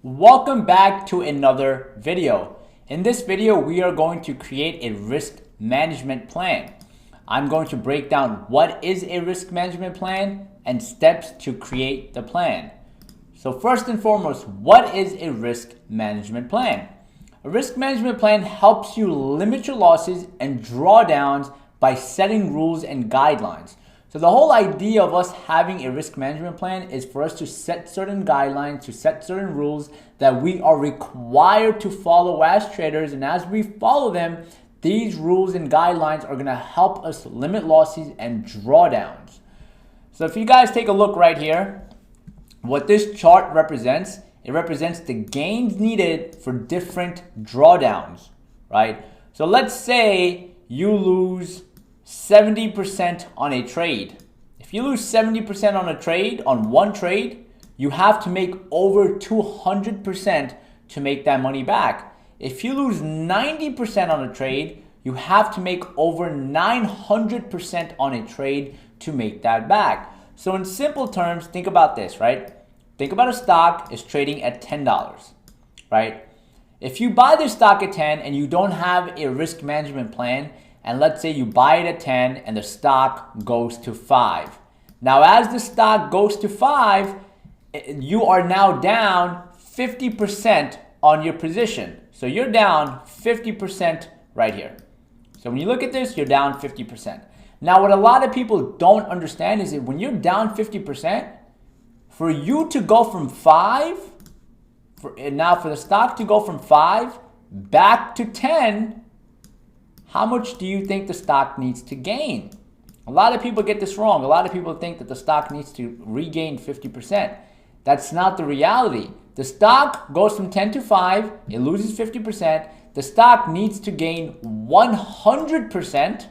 Welcome back to another video. In this video, we are going to create a risk management plan. I'm going to break down what is a risk management plan and steps to create the plan. So first and foremost, what is a risk management plan? A risk management plan helps you limit your losses and drawdowns by setting rules and guidelines. So the whole idea of us having a risk management plan is for us to set certain guidelines, to set certain rules that we are required to follow as traders. And as we follow them, these rules and guidelines are going to help us limit losses and drawdowns. So if you guys take a look right here, what this chart represents, it represents the gains needed for different drawdowns, right? So let's say you lose 70% on a trade. If you lose 70% on a trade, on one trade, you have to make over 200% to make that money back. If you lose 90% on a trade, you have to make over 900% on a trade to make that back. So in simple terms, think about this, right? Think about a stock is trading at $10, right? If you buy this stock at 10 and you don't have a risk management plan, and let's say you buy it at 10 and the stock goes to 5. Now, as the stock goes to 5, you are now down 50% on your position. So you're down 50% right here. So when you look at this, you're down 50%. Now, what a lot of people don't understand is that when you're down 50%, for you to go from 5, for the stock to go from 5 back to 10, how much do you think the stock needs to gain? A lot of people get this wrong. A lot of people think that the stock needs to regain 50%. That's not the reality. The stock goes from 10 to 5, it loses 50%. The stock needs to gain 100%,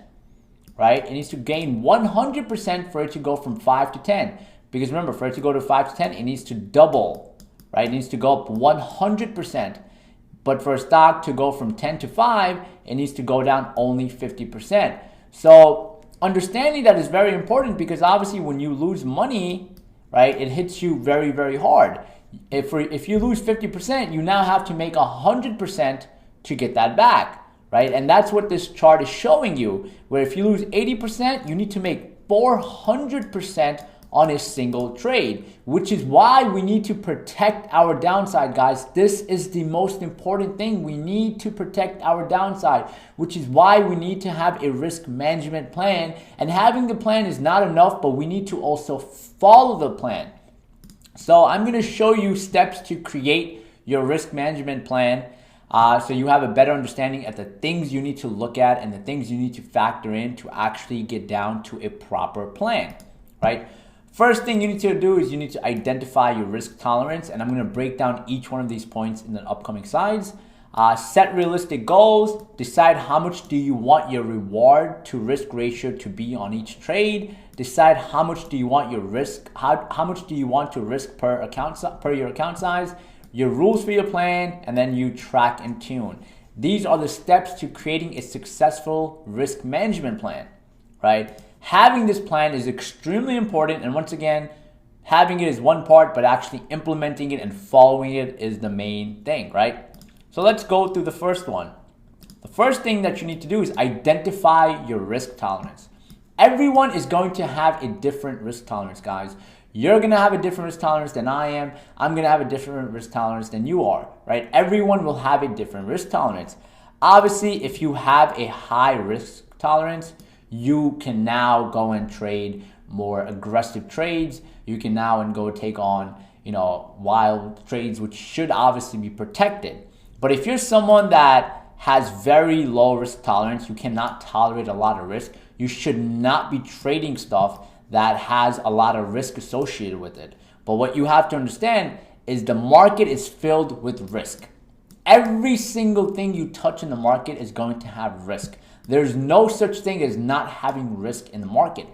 right? It needs to gain 100% for it to go from 5 to 10. Because remember, for it to go to 5 to 10, it needs to double, right? It needs to go up 100%. But for a stock to go from 10 to 5, it needs to go down only 50%. So understanding that is very important because obviously when you lose money, right, it hits you very, very hard. If you lose 50%, you now have to make 100% to get that back, right? And that's what this chart is showing you, where if you lose 80%, you need to make 400% on a single trade, which is why we need to protect our downside, guys. This is the most important thing. We need to protect our downside, which is why we need to have a risk management plan. And having the plan is not enough, but we need to also follow the plan. So I'm going to show you steps to create your risk management plan so you have a better understanding of the things you need to look at and the things you need to factor in to actually get down to a proper plan, right? First thing you need to do is you need to identify your risk tolerance, and I'm going to break down each one of these points in the upcoming slides. Set realistic goals. Decide how much do you want your reward to risk ratio to be on each trade. Decide how much do you want your risk, how much do you want to risk per your account size, your rules for your plan, and then you track and tune. These are the steps to creating a successful risk management plan, right? Having this plan is extremely important, and once again, having it is one part, but actually implementing it and following it is the main thing, right? So let's go through the first one. The first thing that you need to do is identify your risk tolerance. Everyone is going to have a different risk tolerance, guys. You're going to have a different risk tolerance than I am. I'm going to have a different risk tolerance than you are, right? Everyone will have a different risk tolerance. Obviously, if you have a high risk tolerance, you can now go and trade more aggressive trades. You can now and go take on, wild trades, which should obviously be protected. But if you're someone that has very low risk tolerance, you cannot tolerate a lot of risk, you should not be trading stuff that has a lot of risk associated with it. But what you have to understand is the market is filled with risk. Every single thing you touch in the market is going to have risk. There's no such thing as not having risk in the market.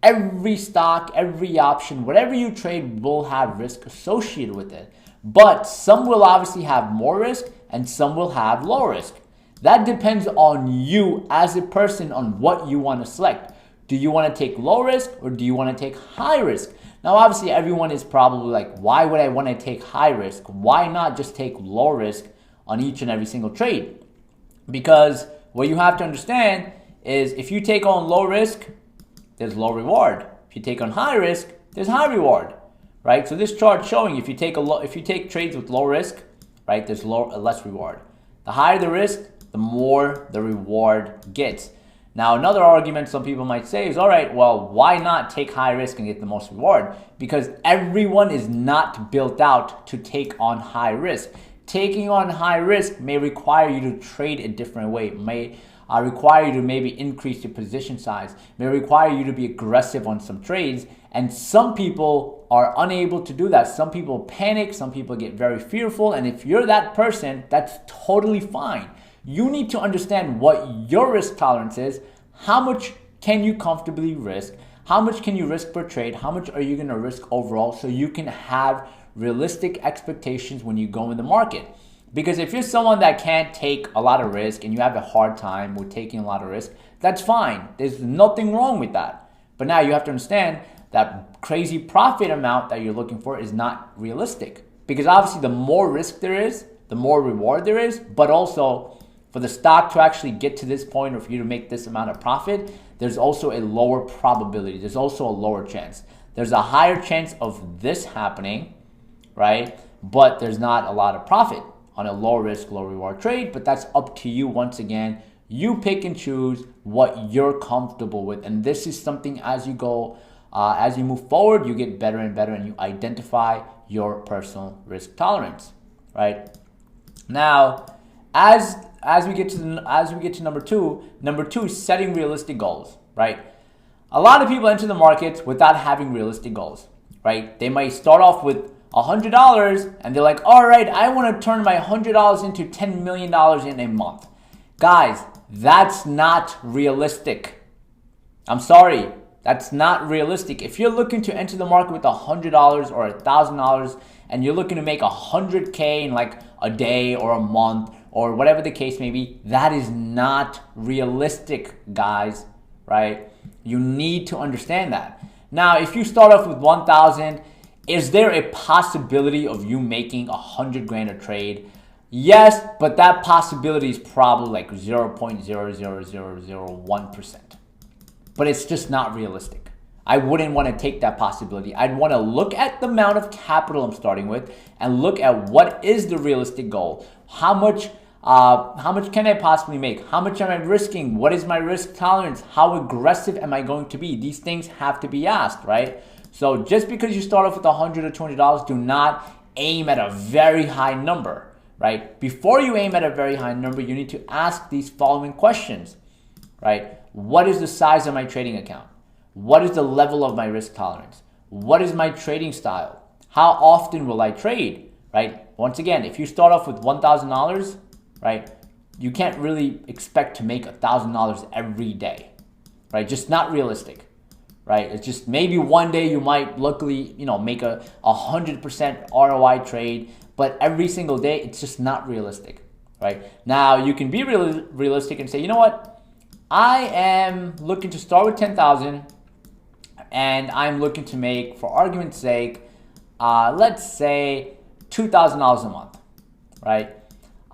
Every stock, every option, whatever you trade will have risk associated with it. But some will obviously have more risk and some will have low risk. That depends on you as a person on what you want to select. Do you want to take low risk or do you want to take high risk? Now, obviously, everyone is probably like, why would I want to take high risk? Why not just take low risk on each and every single trade? Because what you have to understand is if you take on low risk, there's low reward. If you take on high risk, there's high reward, right? So this chart showing if you take trades with low risk, right, there's less reward. The higher the risk, the more the reward gets. Now, another argument some people might say is, all right, well, why not take high risk and get the most reward? Because everyone is not built out to take on high risk. Taking on high risk may require you to trade a different way. It may require you to maybe increase your position size. May require you to be aggressive on some trades. And some people are unable to do that. Some people panic. Some people get very fearful. And if you're that person, that's totally fine. You need to understand what your risk tolerance is. How much can you comfortably risk? How much can you risk per trade? How much are you going to risk overall so you can have realistic expectations when you go in the market? Because if you're someone that can't take a lot of risk and you have a hard time with taking a lot of risk, that's fine. There's nothing wrong with that. But now you have to understand that crazy profit amount that you're looking for is not realistic. Because obviously the more risk there is, the more reward there is, but also for the stock to actually get to this point or for you to make this amount of profit, there's also a lower probability. There's also a lower chance. There's a higher chance of this happening, right? But there's not a lot of profit on a low risk, low reward trade, but that's up to you. Once again, you pick and choose what you're comfortable with. And this is something as you go, as you move forward, you get better and better and you identify your personal risk tolerance, right? Now, as we get to number two is setting realistic goals, right? A lot of people enter the markets without having realistic goals, right? They might start off with $100 and they're like, all right, I want to turn my $100 into $10 million in a month. Guys, that's not realistic. I'm sorry, that's not realistic. If you're looking to enter the market with $100 or $1,000 and you're looking to make $100K in like a day or a month or whatever the case may be, that is not realistic, guys, right? You need to understand that. Now, if you start off with 1,000, is there a possibility of you making 100 grand a trade? Yes, but that possibility is probably like 0.00001%. But it's just not realistic. I wouldn't want to take that possibility. I'd want to look at the amount of capital I'm starting with and look at what is the realistic goal. How much can I possibly make? How much am I risking? What is my risk tolerance? How aggressive am I going to be? These things have to be asked, right? So just because you start off with $100 or $20, do not aim at a very high number, right? Before you aim at a very high number, you need to ask these following questions, right? What is the size of my trading account? What is the level of my risk tolerance? What is my trading style? How often will I trade, right? Once again, if you start off with $1,000, right, you can't really expect to make $1,000 every day, right? Just not realistic, right? It's just maybe one day you might luckily, make a 100% ROI trade, but every single day it's just not realistic, right? Now you can be realistic and say, you know what? I am looking to start with 10,000 and I'm looking to make, for argument's sake, let's say $2,000 a month, right?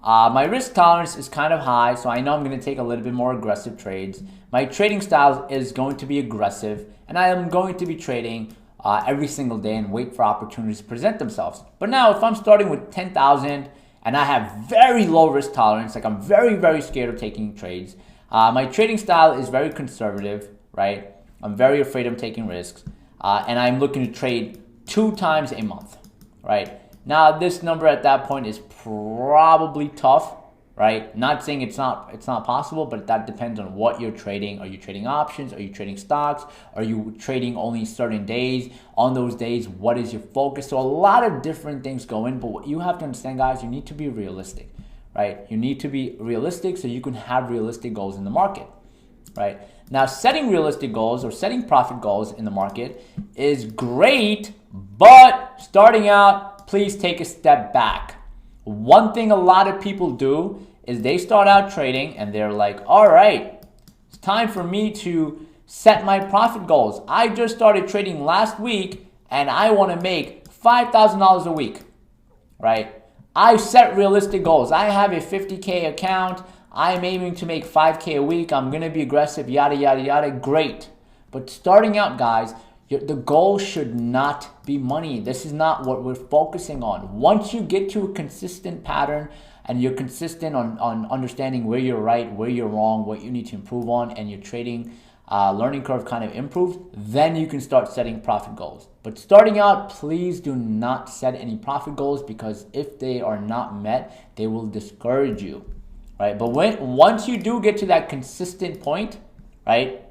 My risk tolerance is kind of high, so I know I'm going to take a little bit more aggressive trades. My trading style is going to be aggressive, and I am going to be trading every single day and wait for opportunities to present themselves. But now, if I'm starting with 10,000 and I have very low risk tolerance, like I'm very, very scared of taking trades, my trading style is very conservative, right? I'm very afraid of taking risks, and I'm looking to trade 2 times a month, right? Now, this number at that point is probably tough, right? Not saying it's not possible, but that depends on what you're trading. Are you trading options? Are you trading stocks? Are you trading only certain days? On those days, what is your focus? So a lot of different things go in, but what you have to understand, guys, you need to be realistic, right? You need to be realistic so you can have realistic goals in the market, right? Now, setting realistic goals or setting profit goals in the market is great, but starting out, please take a step back. One thing a lot of people do is they start out trading and they're like, all right, it's time for me to set my profit goals. I just started trading last week and I want to make $5,000 a week, right? I set realistic goals. I have a 50K account. I'm aiming to make 5K a week. I'm going to be aggressive, yada, yada, yada. Great. But starting out, guys, the goal should not be money. This is not what we're focusing on. Once you get to a consistent pattern and you're consistent on understanding where you're right, where you're wrong, what you need to improve on, and your trading learning curve kind of improves, then you can start setting profit goals. But starting out, please do not set any profit goals, because if they are not met, they will discourage you, right? But once you do get to that consistent point, right?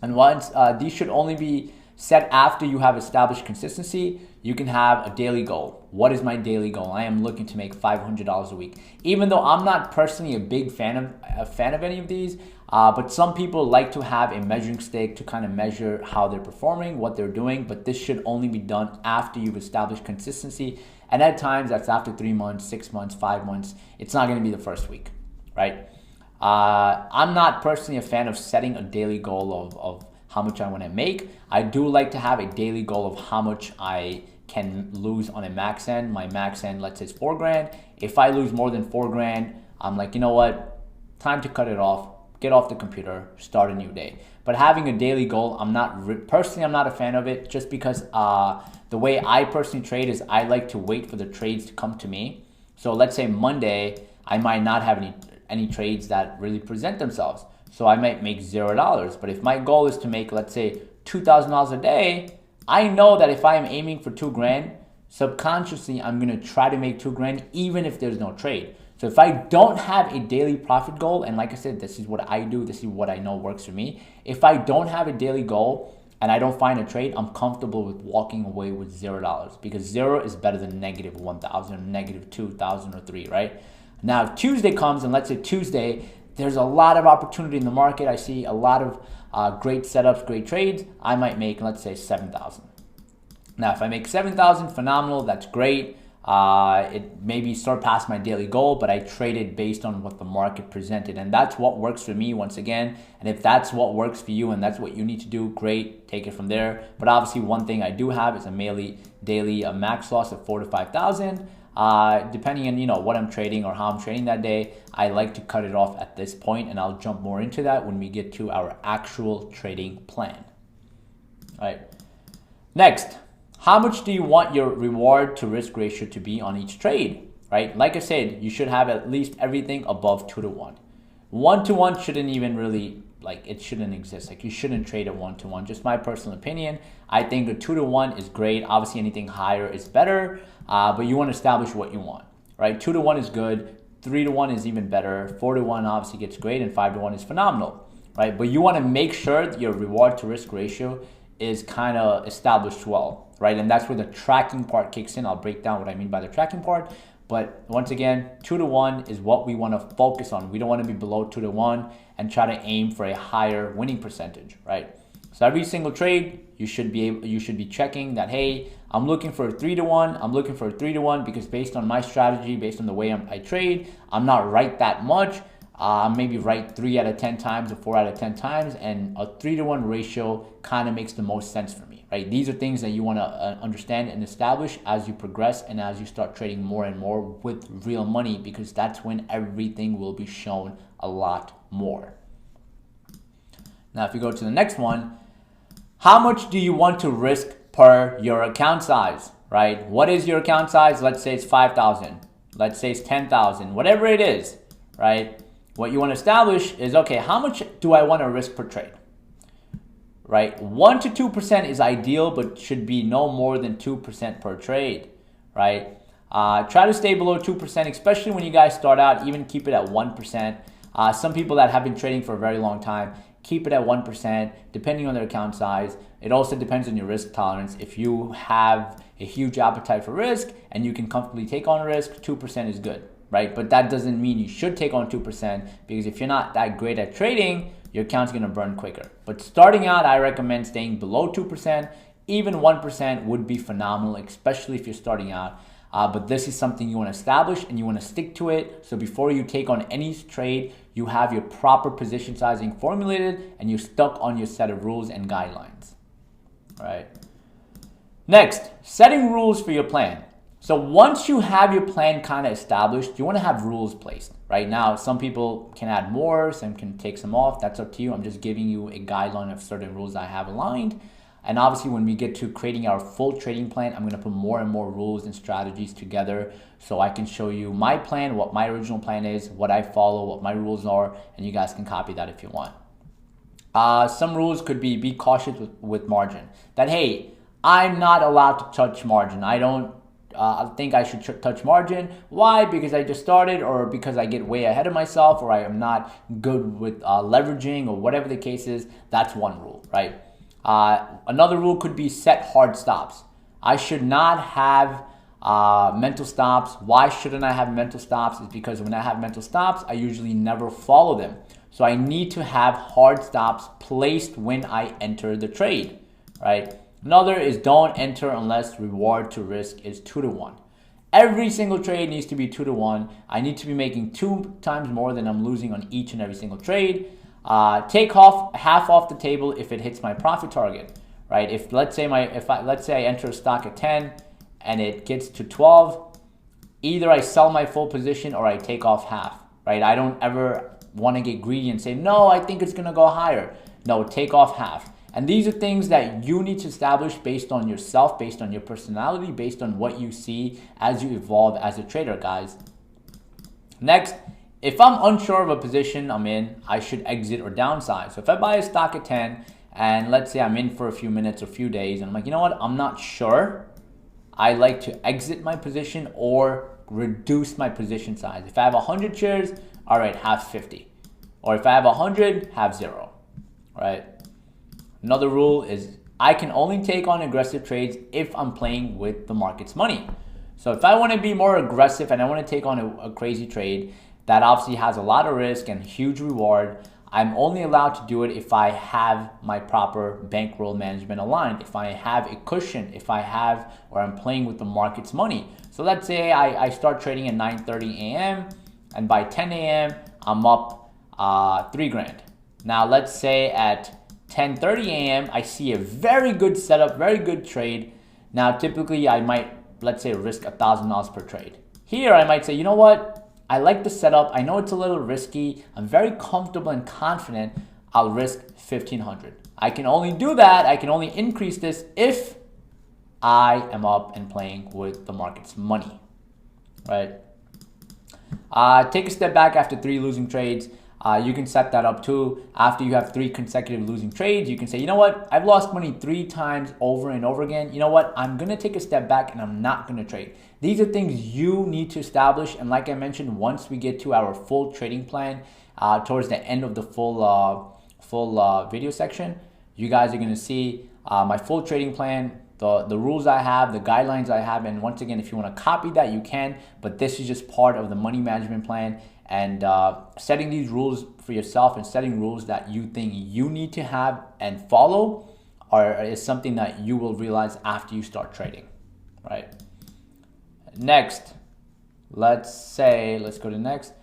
And once these should only be set after you have established consistency. You can have a daily goal. What is my daily goal? I am looking to make $500 a week. Even though I'm not personally a big fan of any of these, but some people like to have a measuring stick to kind of measure how they're performing, what they're doing. But this should only be done after you've established consistency. And at times that's after 3 months, 6 months, 5 months. It's not going to be the first week, right? I'm not personally a fan of setting a daily goal of how much I want to make. I do like to have a daily goal of how much I can lose on a max end. My max end, let's say, is 4 grand. If I lose more than 4 grand, I'm like, you know what? Time to cut it off. Get off the computer. Start a new day. But having a daily goal, I'm not a fan of it, just because the way I personally trade is I like to wait for the trades to come to me. So let's say Monday, I might not have any trades that really present themselves. So I might make $0. But if my goal is to make, let's say, $2,000 a day, I know that if I am aiming for 2 grand, subconsciously I'm going to try to make 2 grand even if there's no trade. So if I don't have a daily profit goal, and like I said, this is what I do, this is what I know works for me. If I don't have a daily goal and I don't find a trade, I'm comfortable with walking away with $0, because 0 is better than negative 1,000, negative 2,000, or 3, right? Now Tuesday comes, and let's say Tuesday, there's a lot of opportunity in the market. I see a lot of great setups, great trades. I might make, let's say, 7,000. Now, if I make 7,000, phenomenal. That's great. It maybe surpassed my daily goal, but I traded based on what the market presented. And that's what works for me, once again. And if that's what works for you and that's what you need to do, great, take it from there. But obviously, one thing I do have is a daily max loss of 4,000 to 5,000. Depending on what I'm trading or how I'm trading that day, I like to cut it off at this point, and I'll jump more into that when we get to our actual trading plan. All right. Next, how much do you want your reward to risk ratio to be on each trade? Right? Like I said, you should have at least everything above 2 to 1. 1 to 1 shouldn't even really, it shouldn't exist. You shouldn't trade at 1 to 1. Just my personal opinion. I think a 2 to 1 is great. Obviously, anything higher is better. But you want to establish what you want, right? 2 to 1 is good. 3 to 1 is even better. 4 to 1 obviously gets great, and 5 to 1 is phenomenal, right? But you want to make sure that your reward to risk ratio is kind of established well, right? And that's where the tracking part kicks in. I'll break down what I mean by the tracking part. But once again, 2 to 1 is what we want to focus on. We don't want to be below 2 to 1 and try to aim for a higher winning percentage, right? So every single trade, you should be checking that, hey, I'm looking for a 3 to 1. I'm looking for a 3 to 1 because based on my strategy, based on the way I trade, I'm not right that much. I'm maybe right 3 out of 10 times or 4 out of 10 times, and a 3 to 1 ratio kind of makes the most sense for me, right? These are things that you want to understand and establish as you progress and as you start trading more and more with real money, because that's when everything will be shown a lot more. Now, if you go to the next one, how much do you want to risk per your account size, right? What is your account size? Let's say it's 5,000. Let's say it's 10,000, whatever it is, right? What you want to establish is, okay, how much do I want to risk per trade, right? 1 to 2% is ideal, but should be no more than 2% per trade, right? Try to stay below 2%, especially when you guys start out. Even keep it at 1%. Some people that have been trading for a very long time, keep it at 1%, depending on their account size. It also depends on your risk tolerance. If you have a huge appetite for risk and you can comfortably take on risk, 2% is good, right? But that doesn't mean you should take on 2%, because if you're not that great at trading, your account's gonna burn quicker. But starting out, I recommend staying below 2%. Even 1% would be phenomenal, especially if you're starting out. But this is something you want to establish and you want to stick to it. So before you take on any trade, you have your proper position sizing formulated and you're stuck on your set of rules and guidelines, right? Next, setting rules for your plan. So once you have your plan kind of established, you want to have rules placed. Right now, some people can add more, some can take some off. That's up to you. I'm just giving you a guideline of certain rules I have aligned. And obviously, when we get to creating our full trading plan, I'm going to put more and more rules and strategies together so I can show you my plan, what my original plan is, what I follow, what my rules are, and you guys can copy that if you want. Some rules could be cautious with margin. That, hey, I'm not allowed to touch margin. I don't think I should touch margin. Why? Because I just started, or because I get way ahead of myself, or I am not good with leveraging, or whatever the case is. That's one rule, right? Another rule could be set hard stops. I should not have mental stops. Why shouldn't I have mental stops? Is because when I have mental stops, I usually never follow them. So I need to have hard stops placed when I enter the trade, right? Another is don't enter unless reward to risk is 2-to-1. Every single trade needs to be 2-to-1. I need to be making 2 times more than I'm losing on each and every single trade. Take off half off the table if it hits my profit target, right? If let's say I enter a stock at 10 and it gets to 12, either I sell my full position or I take off half, right? I don't ever want to get greedy and say, no, I think it's going to go higher. No, take off half. And these are things that you need to establish based on yourself, based on your personality, based on what you see as you evolve as a trader, guys. Next, if I'm unsure of a position I'm in, I should exit or downsize. So if I buy a stock at 10 and let's say I'm in for a few minutes or a few days and I'm like, you know what, I'm not sure, I like to exit my position or reduce my position size. If I have 100 shares, all right, have 50. Or if I have 100, have 0, right? Another rule is I can only take on aggressive trades if I'm playing with the market's money. So if I want to be more aggressive and I want to take on a crazy trade that obviously has a lot of risk and huge reward, I'm only allowed to do it if I have my proper bankroll management aligned, if I have a cushion, if I have, or I'm playing with the market's money. So let's say I start trading at 9:30 a.m. and by 10 a.m. I'm up 3 grand. Now let's say at 10:30 a.m. I see a very good setup, very good trade. Now typically I might, let's say, risk $1,000 per trade. Here I might say, you know what? I like the setup. I know it's a little risky. I'm very comfortable and confident. I'll risk $1,500. I can only do that. I can only increase this if I am up and playing with the market's money, right? Take a step back after 3 losing trades. You can set that up too. After you have 3 consecutive losing trades, you can say, you know what? I've lost money 3 times over and over again. You know what? I'm going to take a step back and I'm not going to trade. These are things you need to establish. And like I mentioned, once we get to our full trading plan, towards the end of the full video section, you guys are going to see my full trading plan, the rules I have, the guidelines I have. And once again, if you want to copy that, you can. But this is just part of the money management plan. And setting these rules for yourself and setting rules that you think you need to have and follow is something that you will realize after you start trading, right? Next, let's go to next.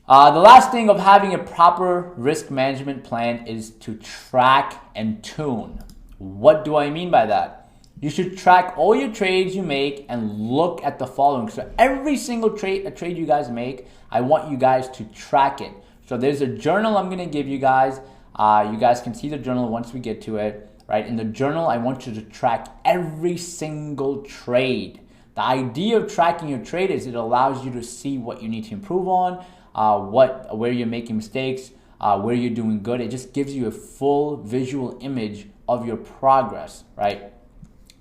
The last thing of having a proper risk management plan is to track and tune. What do I mean by that? You should track all your trades you make and look at the following. So every single trade you guys make, I want you guys to track it. So there's a journal I'm going to give you guys. You guys can see the journal once we get to it, right? In the journal, I want you to track every single trade. The idea of tracking your trade is it allows you to see what you need to improve on, where you're making mistakes, where you're doing good. It just gives you a full visual image of your progress, right?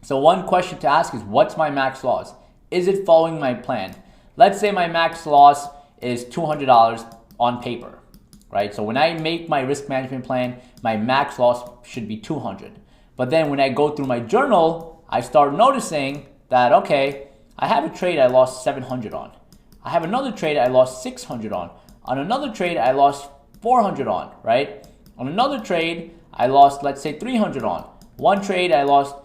So one question to ask is, what's my max loss? Is it following my plan? Let's say my max loss is $200 on paper, right? So when I make my risk management plan, my max loss should be $200. But then when I go through my journal, I start noticing that, okay, I have a trade I lost $700 on. I have another trade I lost $600 on. On another trade, I lost $400 on, right? On another trade, I lost, let's say, $300 on. One trade, I lost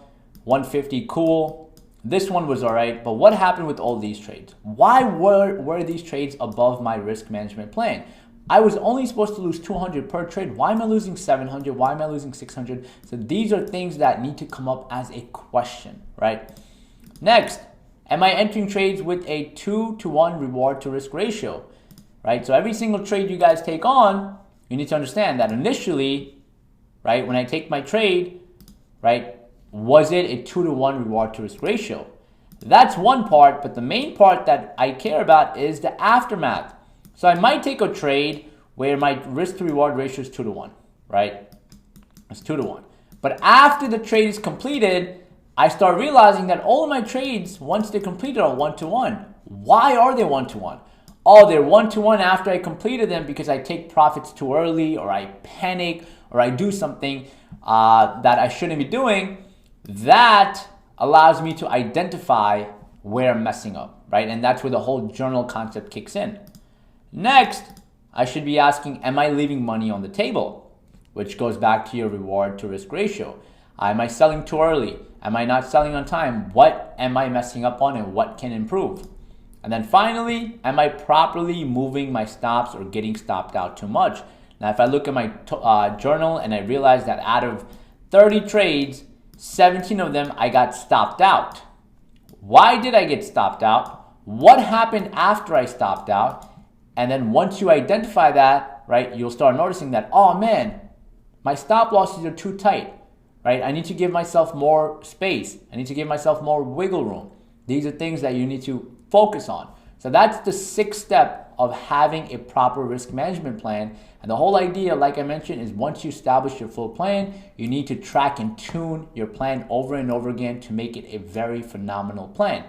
$150, cool. This one was all right, but what happened with all these trades? Why were these trades above my risk management plan? I was only supposed to lose 200 per trade. Why am I losing 700? Why am I losing 600? So these are things that need to come up as a question, right? Next, am I entering trades with a 2-to-1 reward to risk ratio, right? So every single trade you guys take on, you need to understand that initially, right, when I take my trade, right, was it a 2-to-1 reward to risk ratio? That's one part, but the main part that I care about is the aftermath. So I might take a trade where my risk to reward ratio is 2-to-1, right? It's 2-to-1. But after the trade is completed, I start realizing that all of my trades, once they're completed, are 1-to-1. Why are they 1-to-1? Oh, they're 1-to-1 after I completed them because I take profits too early, or I panic, or I do something that I shouldn't be doing. That allows me to identify where I'm messing up, right? And that's where the whole journal concept kicks in. Next, I should be asking, am I leaving money on the table? Which goes back to your reward to risk ratio. Am I selling too early? Am I not selling on time? What am I messing up on and what can improve? And then finally, am I properly moving my stops or getting stopped out too much? Now, if I look at my journal and I realize that out of 30 trades, 17 of them I got stopped out. Why did I get stopped out? What happened after I stopped out? And then once you identify that, right, you'll start noticing that, oh man, my stop losses are too tight, right? I need to give myself more space. I need to give myself more wiggle room. These are things that you need to focus on. So that's the 6th step of having a proper risk management plan. And the whole idea, like I mentioned, is once you establish your full plan, you need to track and tune your plan over and over again to make it a very phenomenal plan.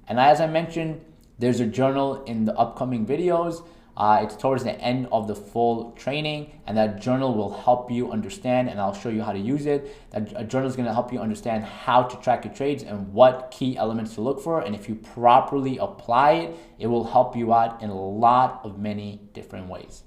And as I mentioned, there's a journal in the upcoming videos. It's towards the end of the full training, and that journal will help you understand, and I'll show you how to use it. That journal is going to help you understand how to track your trades and what key elements to look for. And if you properly apply it, it will help you out in a lot of many different ways.